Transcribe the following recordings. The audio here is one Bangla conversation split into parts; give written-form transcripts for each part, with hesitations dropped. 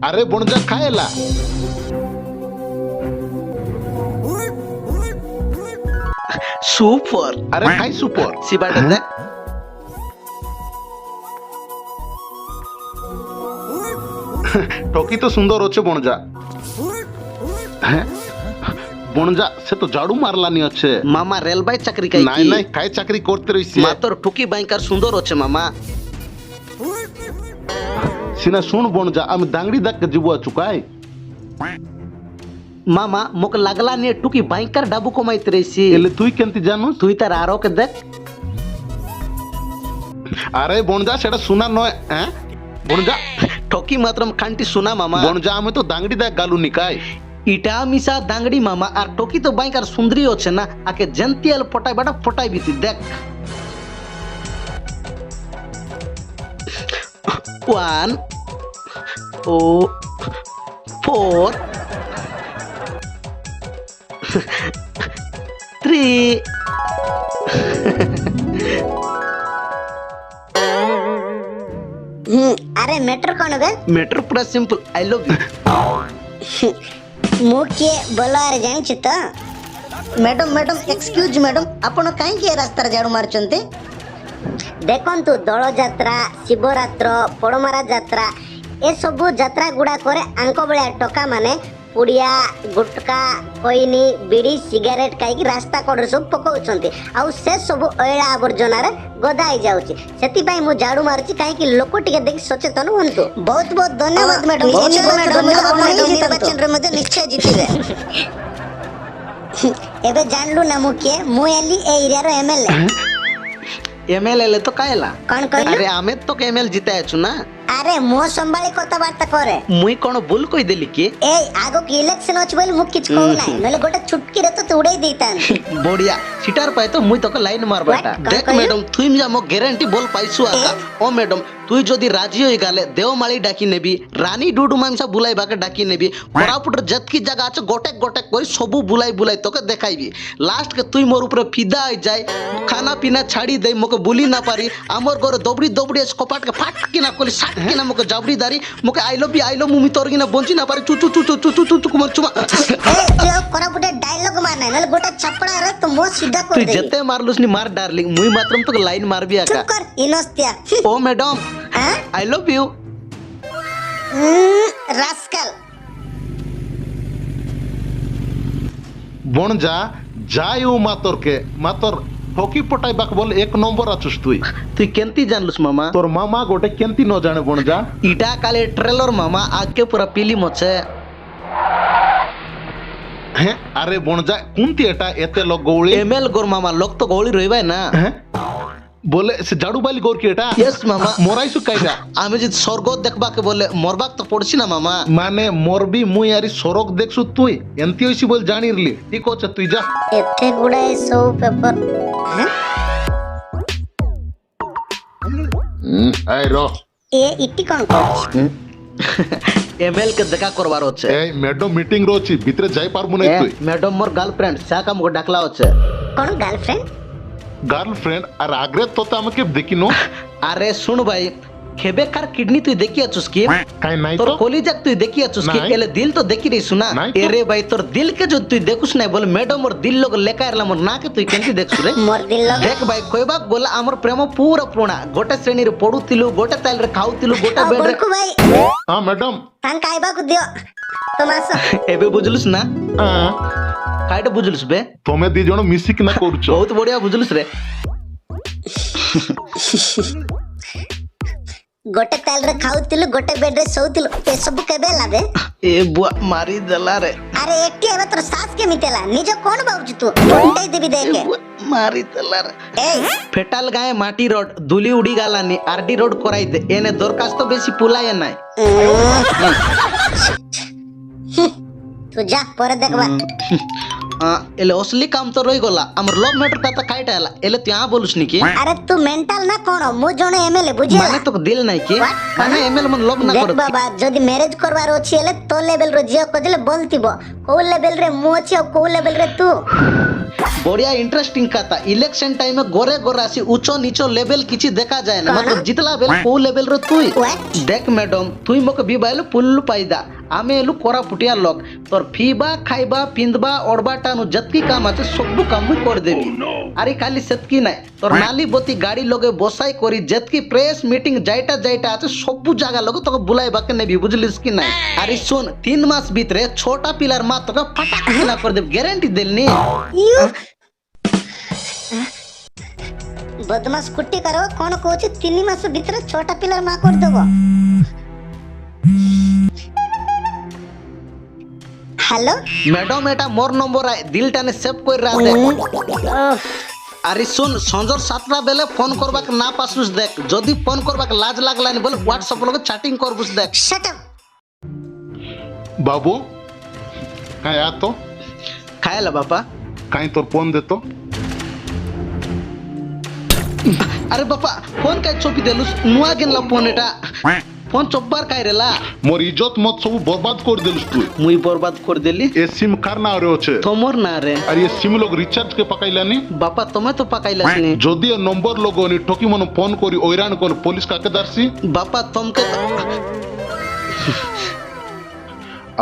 আরে বনজা খায়লা সুপার। আরে খাই সুপর সিবাটা দেখ। টকি তো সুন্দর হচ্ছে বনজা। হ্যাঁ বনজা সে তো ঝাড়ু মারলানি আছে। মামা রেলবাই চাকরি কাই নাই নাই কাই চাকরি করতে রইছে। মাতর টুকি বাইকার সুন্দর হচ্ছে মামা। সিনা শুন বনজা আমি দাঙ্গড়ি দাগকে যাব চুকাই। মামা মোক লাগলা নিয়ে টুকি বাইকার ডাবু কমাইতে রইছি। এলে তুই কেমতি জানুস? তুই তার আরোকে দেখ। আরে বনজা সেটা শোনা নয়। হ্যাঁ বনজা টকি মাত্র খানটি শোনা মামা। বনজা আমি তো দাঙ্গড়ি দাগ গালু নিকাই। ইটা মিশা দাঙ্গড়ি মামা আর টকি তো বাইকার সুন্দরী হচ্ছে না। আকে জেন্তিয়াল পটাই বাটা পটাই বিতি দেখ। 1 2 4 3 আরে ম্যাটার কোন বে? ম্যাটার পুরা সিম্পল। I love you. ମୁଁ କିଏ ବୋଲ ଆରେ ଜାଣିଛୁ ତ? ମ୍ୟାଡମ ମ୍ୟାଡମ ଏକ୍ସକ୍ୟୁଜ ମ୍ୟାଡମ ଆପଣ କାହିଁକି ଏ ରାସ୍ତାରେ ଝାଡୁ ମାରୁଛନ୍ତି? ଦେଖନ୍ତୁ ଦୋଳଯାତ୍ରା, ଶିବରାତ୍ର, ପଡମରା ଯାତ୍ରା ଏସବୁ ଯାତ୍ରା ଗୁଡାକରେ ଆଙ୍କ ଭଳିଆ ଟକା ମାନେ ପୁଡ଼ିଆ, ଗୁଟକା, କୋଇନି, ବିଡ଼ି, ସିଗାରେଟ ଖାଇକି ରାସ୍ତା କଡ଼ରେ ସବୁ ପକାଉଛନ୍ତି। ଆଉ ସେ ସବୁ ଅଇଳା ଆବର୍ଜନାରେ ଗଦା ହେଇଯାଉଛି। ସେଥିପାଇଁ ମୁଁ ଝାଡୁ ମାରୁଛି କାହିଁକି ଲୋକ ଟିକେ ଦେଖି ସଚେତନ ହୁଅନ୍ତୁ। ବହୁତ ବହୁତ ଧନ୍ୟବାଦ ମ୍ୟାଡମ। ନିର୍ବାଚନରେ ମଧ୍ୟ ନିଶ୍ଚୟ ଜିତିବେ। ଏବେ ଜାଣିଲୁ ନା ମୁଁ କିଏ? ମୁଁ ହେଲି ଏ ଏରିଆର ଏମଏଲଏ। এমএল এলে তো কায়লা। କ'ଣ କହିଲୁ? আরে আমি তো এমএল জিতে আছু না। আরে ମୋ ସମ୍ଭାଳି କଥାବାର୍ତ୍ତା କରେ। মুই কোন ভুল কই দেলি কি? ଏଇ ଆଗକୁ ଇଲେକ୍ସନ ଅଛି ବୋଲି ମୁଁ କିଛି କହୁନାହିଁ, ନହେଲେ ଗୋଟେ ଚୁଟକିରେ ତ ଉଡେଇ ଦେଇଥାନ୍ତି। বড়িয়া সিটার পাই তো মুই তোকে লাইন মারবাটা। What? দেখ কଣ ম্যাডাম তুই যা মো গ্যারান্টি বল পাইছু আকা। ও ম্যাডাম তুই যদি রাজি হয়ে গেলে দেওমালি ডাকি নেবি, রানী ডুডু মামসা বুলাইবাকে ডাকি নেবি, কোরাপুটের যেতকি জায়গা আছে গোটেক গোটেক করে সবু বুলাই বুলাই তোকে দেখাইবি। লাস্ট কে তুই মোর উপরে ফিদা হয়ে যাই, খানা পিনা ছাড়ি দেই, মোকে বুলি না পারি, আমার ঘরে দবড়ি দবড়ি এসে কপাটকে ফাট কিনা কলি সাট কিনা মোকে জাবড়ি দাঁড়ি, মোকে আই লভ মুমি তোর কিনা বঞ্চি না পারি চু চু চু চু চু চু চু চু কুমার চুমা। তুই কোরাপুটে ডায়লগ মার নাই, নলে গোটা চাপড়ারে তো মো সিধা করে তুই দেই। যেতে মারলুস নি মার ডার্লিং, মুই মাত্রম তোকে লাইন মারবি আকা। চুপ কর ইনস্তিয়া। ও ম্যাডাম হ্যাঁ আই লভ ইউ। রাস্কাল। বনজা যাই ও মাতরকে মাতর হকি পটাইবাক বল এক নম্বর আছুস তুই। তুই কেনতি জানলুস মামা? তোর মামা গোটে কেমতি ন জানে বনজা। ইটা কালে ট্রেলর মামা আজকে পুরা ফিল্ম আছে। হ্যাঁ আরে বনজা কোনটি এটা এতে লোক গৌড়ি? এমএল গোর মামা লোক তো গৌড়ি রইবাই না। হ্যাঁ বলে সে ঝাড়ু বালি গৌর কি এটা? ইয়েস মামা। মরাইছু কাইরা? আমি যদি স্বর্গ দেখবাকে বলে মরবাক তো পড়ছি না মামা। মানে মরবি মুই আরি সরক দেখছু তুই এমতি হইছি বল জানিরলি। ঠিক আছে তুই যা। এতে গুড়াই সব পেপার। হ্যাঁ এই র এ ইটি কোন করছ? এমএল কে দেখা করবার হচ্ছে। এই ম্যাডাম মিটিং রয়েছে ভিতরে যাই পারবো না তুই। ম্যাডাম মোর গার্লফ্রেন্ড সাকা মুকে ডাকলা হচ্ছে। কোন গার্লফ্রেন্ড? গার্লফ্রেন্ড আর আগ্রে তো আমাকে দেখিনো। আরে শুন ভাই খেবেকার কিডনি তুই দেখি আছুস কি? কাই নাই তোর তো। কলিজাক তুই দেখি আছুস কি? নাই। এলে দিল তো দেখি রে শুনা। নাই তো। এরে ভাই তোর দিলকে যদি তুই দেখুস নাই বলে ম্যাডাম ওর দিল লোক লেখা এরলাম ওর নাকে তুই কেমতি দেখছু রে? মোর দিল লগে দেখ ভাই কইবাক গলা আমার প্রেম পুরা পুরোনা। গোটে শ্রেণীরে পড়ুতিলু, গোটে তাইলরে খাউতিলু, গোটে ଆଉ বেডরে। ବଳକୁ ଭାଇ হ্যাঁ ম্যাডাম। ତାଙ୍କ ଖାଇବାକୁ ଦିଅ ତମେ ଆସ। এবে বুঝলুস না? হ্যাঁ কাইটা বুঝলুস বে? তুমি ଦି ଜଣ ମିଶିକି ନା କରୁଛ। বহুত বড়িয়া বুঝলুস রে। ଗୋଟେ ତାଲରେ ଖାଉଥିଲୁ, ଗୋଟେ ବେଡରେ ଶୋଉଥିଲୁ, ଏସବୁ କେବେ ହେଲା ବେ? এ বুয়া মারি দেলা রে। ଆରେ ଏଠି ଏବେ ତୋର ସାହସ କେମିତି ହେଲା? ନିଜ କଣ ଭାବୁଛୁ ତୁ? ଘଣ୍ଟେଇ ଦେବି এ ଦେଖେ। বুয়া মারি দেলা রে। ଏଇ ফেটাল গায়ে মাটি রড দুলি উড়ি গালানি আরডি রোড করাই দে। এনে দরখাস্ত বেশি পুলায় নাই। ତୁ ଯା ପରେ ଦେଖବା। এলে অসলি কাম তো রই গলা। আমার লভ ম্যাটার কথা কাইটা এলা। এলে তুই বলুস নি কি? আরে তু মেন্টাল না কোন? ମୁଁ ଜଣେ ଏମଏଲଏ ବୁଝିଲା। মানে তোকে দিল নাই কি? What? মানে এমএল মন লভ না দেখ করে। ବାବା ଯଦି ମ୍ୟାରେଜ କରିବାର ଅଛି ହେଲେ ତୋ ଲେଭେଲ ର ଝିଅ ଖୋଜିଲେ ଭଲ ଥିବ। କୋଉ ଲେଭେଲ ରେ ମୁଁ ଅଛି ଆଉ କୋଉ ଲେଭେଲ ରେ ତୁ? बढ़िया इंटरेस्टिंग कथा इलेक्शन टाइम में गोरे गोरे आसी उच्च नीचो लेवल किछि देखा जाए ना मतलब जितला बेल को लेवल रो तुई What? देख मैडम तुई मक बिबाइल पुल्लु पाइदा आमे एलु कोरा पुटिया लोग तोर फीबा खाइबा पिंदबा ओडबा टानु जतकी काम आछे सबु काम मुई कर देबी अरे खाली सेतकी नाय तोर नाली बोती गाड़ी लोगे बसाई करी जतकी प्रेस मीटिंग जाइटा जाइटा आछे सबु जागा लोग तोके बुलाई बाके नेबी बुझलिस कि नाय अरे सुन 3 मास भीतरे छोटा पिलर मा तोके फटाक किना कर देब गारंटी देलनी You? बदमाश कुट्टी करो कौन कौच 3 मास भीतर छोटा पिलर मा कर देबो हेलो मैडम एटा मोर नंबर आए दिल टाने सेव कर रहा दे अरे सुन संजर 7टा बेले फोन करबाक ना पासुस देख जदी फोन करबाक लाज लागलानी बोले व्हाट्सएप लगे चैटिंग करबुस देख शट अप बाबू काय आतो खायला बापा काय तोर फोन देतो अरे बापा फोन काय चोपी देलुस नुआ गेनला फोन एटा फोन चोपबार काय रेला मोर इज्जत मत सब बर्बाद कर देलुस तू मुई बर्बाद कर देली ए सिम कार ना रे আছে तोमर ना रे আর ये सिम लोग रिचार्ज के पकाइलानी बापा तमे तो पकाइलासनी যদি এ নম্বর লগনি ঠকি মন ফোন করি ওইরান কোন পুলিশ কাকে দারছি बापा तुमके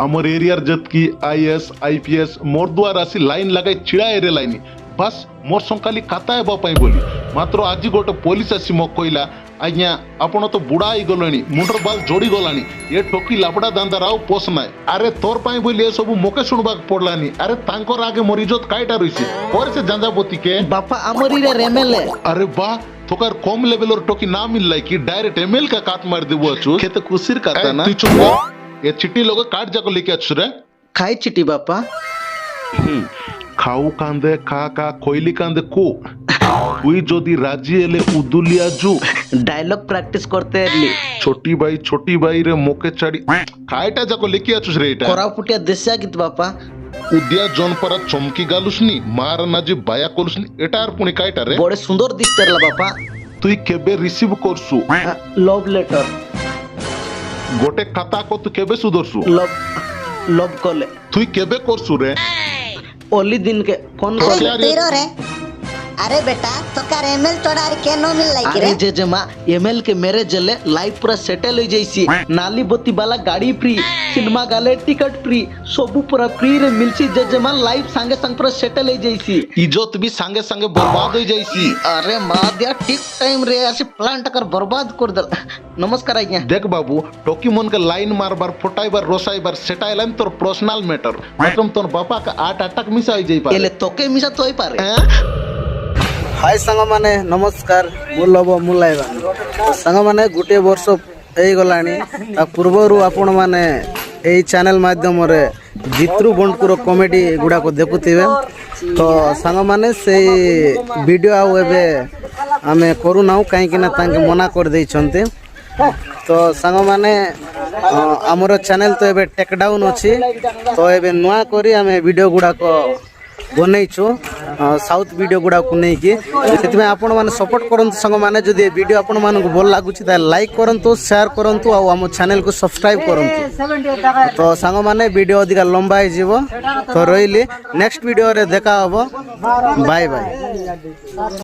আমার এরিয়ার যতকি আইএস আইপিএস মোর দুয়ার আসি লাইন লাগাই চিড়া এরে লাইনি বাস মোর সংকালি খাতা হেবা পাই বলি মাত্র আজি গোটে পুলিশ আসি মক কইলা আজ্ঞা আপন তো বুড়া হই গলনি মুন্ডর বাল জড়ি গলানি এ ঠকি লাপড়া দান্দার আও পোষ নাই আরে তোর পাই বলি এ সবু মোকে শুনবাক পড়লানি আরে তাঙ্কর আগে মোর ইজ্জত কাইটা রইছে পরে সে জাঞ্জাবতী কে बापा अमरी रे रेमेले अरे वाह তোকার কম লেভেলের টকি না মিললাই কি ডাইরেক্ট এমএল का काट मार देबो अचु खेत खुशीर करता ना তুই চুপ কর। এ চিঠি লোকে কাট যাকো লিখে আছু রে खाई चिटी बापा খাউ কান্দে খা কা কইলি কান্দে কো তুই যদি রাজি এলে উদুলিয়া জু डायलॉग प्रैक्टिस करते रली ছোটি ভাই রে মোকে ছাড়ি কাইটা যাকো লিখে আছুস রে এটা कोरापुटिया देसिया गीत बापा উদিয়া জনপরা চমকি গালুসনি মার না যে বায়া কলুসনি এটা আর পুনি কাইটা রে बड़े सुंदर दिखते रला बापा তুই কেবে রিসিভ করছু लव लेटर গোটে খাতা কো তুই কেবে সুদরছু लव लव कले তুই কেবে করছু রে ओली दिन के फोन अरे कर यार, तेरो रे अरे बेटा तो कार एमएल तोड़ा के नो मिल लाई अरे रे जेजेमा एमएल के मेरे जले लाइफ पूरा सेटल हो जाइसी नाली बोती वाला गाड़ी फ्री सिनेमा गाले टिकट फ्री सबू पूरा फ्री रे मिलसी जेजेमा लाइफ संगे संग पूरा सेटल हो जाइसी ইজ্জত বি সঙ্গে সঙ্গে বরবাদ হয়ে যাইছি अरे माँ दिया ठीक टाइम रे ऐसे प्लान टकर बर्बाद कर दल नमस्कार आज्ञा देख बाबू टोकी मन के लाइन मारबार फुटाइबार रोसाइबार सेटा एलाइन तोर पर्सनल मैटर मतलब तोर बापा का 8 अटक मिसा होई जाई पारे एले तोके मिसा तोई पारे हाय साଙ୍ଗमाने नमस्कार मु लव मुलाइबानी साଙ୍ଗमाने गोटे वर्ष हो गलानी ता पूर्वरु आपण माने एई चैनल माध्यम रे जित्रु बंडकुर कॉमेडी गुडा को देखुथिबे तो साଙ୍ଗमाने से वीडियो आउ एबे आमे करू नाउ काहे कि ना तांके मना कर देई छन्ते तो साଙ୍ଗमाने हमर चैनल तो एबे टेक डाउन अछि तो एबे नुआ करी आमे वीडियो गुडा को बनईछु साउथ वीडियो गुडा को नहीं कि सेति में आपण माने सपोर्ट करंतु संग माने जदी वीडियो आपण माने को भल लागुछि त लाइक करंतु शेयर करंतु आ हम चैनल को सब्सक्राइब करंतु तो संग माने वीडियो अधिक लंबा हो जीवो तो रहिली नेक्स्ट वीडियो रे देखा हबो बाय बाय।